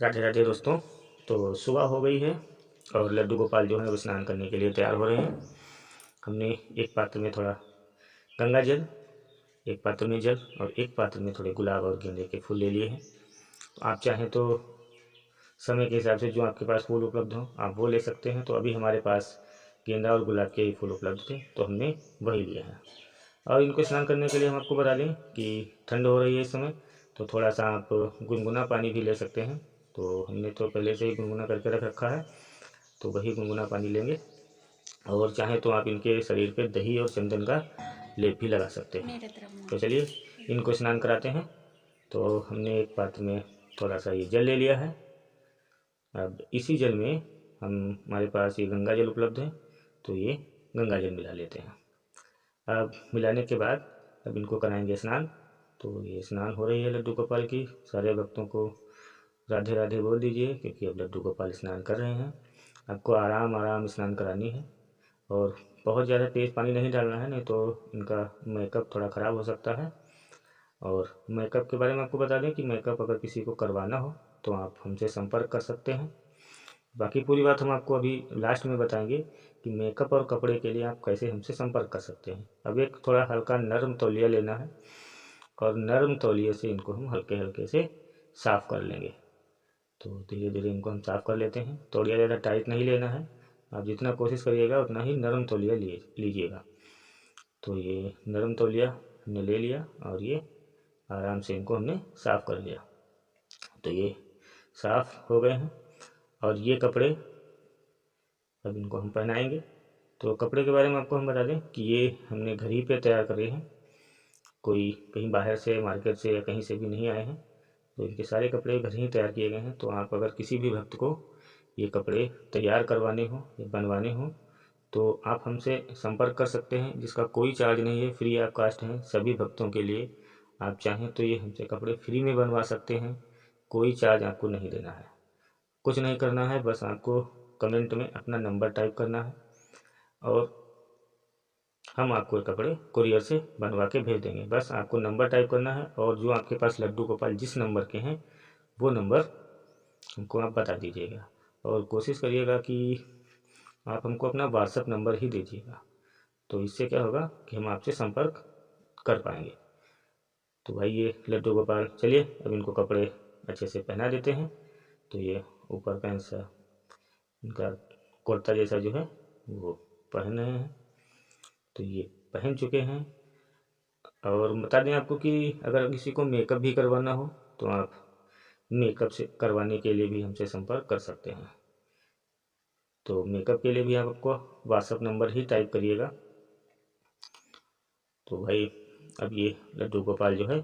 राधे राधे दोस्तों। तो सुबह हो गई है और लड्डू गोपाल जो है वो स्नान करने के लिए तैयार हो रहे हैं। हमने एक पात्र में थोड़ा गंगा जल, एक पात्र में जल और एक पात्र में थोड़े गुलाब और गेंदे के फूल ले लिए हैं। तो आप चाहें तो समय के हिसाब से जो आपके पास फूल उपलब्ध हो आप वो ले सकते हैं। तो अभी हमारे पास गेंदा और गुलाब के ही फूल उपलब्ध थे तो हमने वही लिए हैं। और इनको स्नान करने के लिए हम आपको बता दें कि ठंड हो रही है इस समय, तो थोड़ा सा आप गुनगुना पानी भी ले सकते हैं। तो हमने तो पहले से ही गुनगुना करके रख रखा है, तो वही गुनगुना पानी लेंगे। और चाहे तो आप इनके शरीर पे दही और चंदन का लेप भी लगा सकते हैं। तो चलिए इनको स्नान कराते हैं। तो हमने एक पात्र में थोड़ा सा ये जल ले लिया है। अब इसी जल में हमारे पास ये गंगा जल उपलब्ध है, तो ये गंगा जल मिला लेते हैं। अब मिलाने के बाद अब इनको कराएंगे स्नान। तो ये स्नान हो रही है लड्डू गोपाल की। सारे भक्तों को राधे राधे बोल दीजिए, क्योंकि अब लड्डू गोपाल स्नान कर रहे हैं। आपको आराम आराम स्नान करानी है और बहुत ज़्यादा तेज़ पानी नहीं डालना है, नहीं तो इनका मेकअप थोड़ा ख़राब हो सकता है। और मेकअप के बारे में आपको बता दें कि मेकअप अगर किसी को करवाना हो तो आप हमसे संपर्क कर सकते हैं। बाकी पूरी बात हम आपको अभी लास्ट में बताएंगे कि मेकअप और कपड़े के लिए आप कैसे हमसे संपर्क कर सकते हैं। अब एक थोड़ा हल्का नरम तौलिया लेना है और नरम तौलिए से इनको हम हल्के हल्के से साफ़ कर लेंगे। तो धीरे धीरे इनको हम साफ़ कर लेते हैं। तौलिया ज़्यादा टाइट नहीं लेना है, आप जितना कोशिश करिएगा उतना ही नरम तौलिया लीजिएगा। तो ये नरम तौलिया हमने ले लिया और ये आराम से इनको हमने साफ़ कर लिया। तो ये साफ़ हो गए हैं और ये कपड़े अब इनको हम पहनाएंगे। तो कपड़े के बारे में आपको हम बता दें कि ये हमने घर ही पे तैयार करे हैं, कोई कहीं बाहर से मार्केट से या कहीं से भी नहीं आए हैं। तो इनके सारे कपड़े घर ही तैयार किए गए हैं। तो आप अगर किसी भी भक्त को ये कपड़े तैयार करवाने हो या बनवाने हो तो आप हमसे संपर्क कर सकते हैं, जिसका कोई चार्ज नहीं है, फ्री ऑफ कास्ट है सभी भक्तों के लिए। आप चाहें तो ये हमसे कपड़े फ्री में बनवा सकते हैं, कोई चार्ज आपको नहीं देना है। कुछ नहीं करना है, बस आपको कमेंट में अपना नंबर टाइप करना है और हम आपको ये कपड़े कुरियर से बनवा के भेज देंगे। बस आपको नंबर टाइप करना है और जो आपके पास लड्डू गोपाल जिस नंबर के हैं वो नंबर हमको आप बता दीजिएगा। और कोशिश करिएगा कि आप हमको अपना व्हाट्सअप नंबर ही दीजिएगा, तो इससे क्या होगा कि हम आपसे संपर्क कर पाएंगे। तो भाई ये लड्डू गोपाल, चलिए अब इनको कपड़े अच्छे से पहना देते हैं। तो ये ऊपर पैंट सा इनका कुर्ता जैसा जो है वो पहन रहे हैं। तो ये पहन चुके हैं। और बता दें आपको कि अगर किसी को मेकअप भी करवाना हो तो आप मेकअप से करवाने के लिए भी हमसे संपर्क कर सकते हैं। तो मेकअप के लिए भी आप आपको व्हाट्सअप नंबर ही टाइप करिएगा। तो भाई अब ये लड्डू गोपाल जो है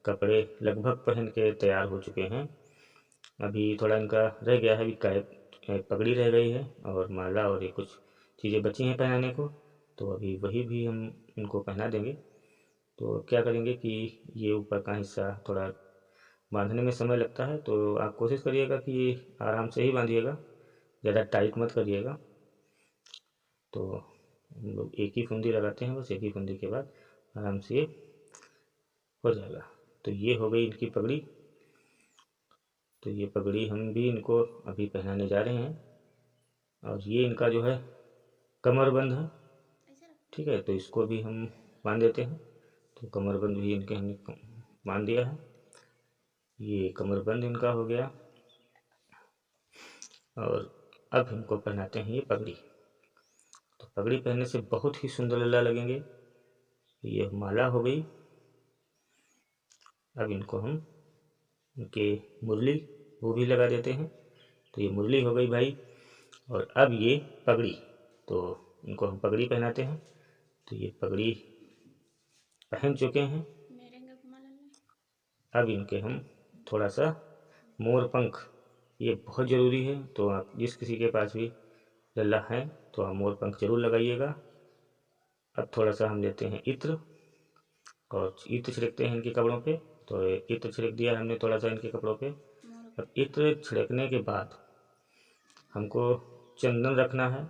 कपड़े लगभग पहन के तैयार हो चुके हैं। अभी थोड़ा इनका रह गया है, अभी कैप पगड़ी रह गई है और माला और ये कुछ चीज़ें बची हैं पहनाने को। तो अभी वही भी हम इनको पहना देंगे। तो क्या करेंगे कि ये ऊपर का हिस्सा थोड़ा बांधने में समय लगता है, तो आप कोशिश करिएगा कि ये आराम से ही बांधिएगा, ज़्यादा टाइट मत करिएगा। तो हम लोग एक ही फुंदी लगाते हैं, बस एक ही फुंदी के बाद आराम से ये हो जाएगा। तो ये हो गई इनकी पगड़ी। तो ये पगड़ी हम भी इनको अभी पहनाने जा रहे हैं। और ये इनका जो है कमरबंद है, ठीक है, तो इसको भी हम बांध देते हैं। तो कमरबंद भी इनके हमने बांध दिया है। ये कमरबंद इनका हो गया और अब इनको पहनाते हैं ये पगड़ी। तो पगड़ी पहनने से बहुत ही सुंदर लल्ला लगेंगे। ये माला हो गई। अब इनको हम इनके मुरली वो भी लगा देते हैं। तो ये मुरली हो गई भाई। और अब ये पगड़ी, तो इनको हम पगड़ी पहनाते हैं। तो ये पगड़ी पहन चुके हैं। अब इनके हम थोड़ा सा मोर पंख, ये बहुत ज़रूरी है। तो आप जिस किसी के पास भी लल्ला है तो आप मोर पंख जरूर लगाइएगा। अब थोड़ा सा हम लेते हैं इत्र और इत्र छिड़कते हैं इनके कपड़ों पे। तो इत्र छिड़क दिया हमने थोड़ा सा इनके कपड़ों पे। अब इत्र छिड़कने के बाद हमको चंदन रखना है।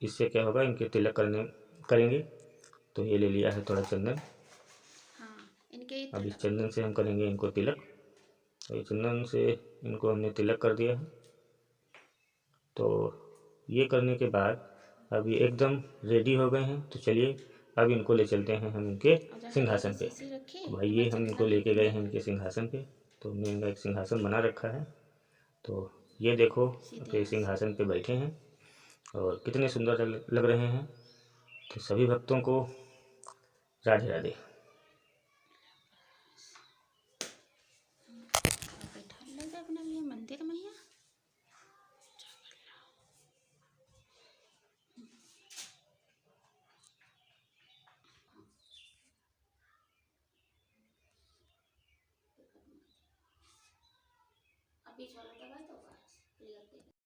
इससे क्या होगा, इनके तिलक करेंगे। तो ये ले लिया है थोड़ा चंदन। अब इस चंदन से हम करेंगे इनको तिलक। और चंदन से इनको हमने तिलक कर दिया है। तो ये करने के बाद अब ये एकदम रेडी हो गए हैं। तो चलिए अब इनको ले चलते हैं हम इनके सिंहासन पे। तो भाई ये हम इनको लेके गए हैं इनके सिंहासन पे। तो हमने इनका एक सिंहासन बना रखा है। तो ये देखो अपने सिंहासन पे बैठे हैं और कितने सुंदर लग रहे हैं। तो सभी भक्तों को राधे राधे। मंदिर में अभी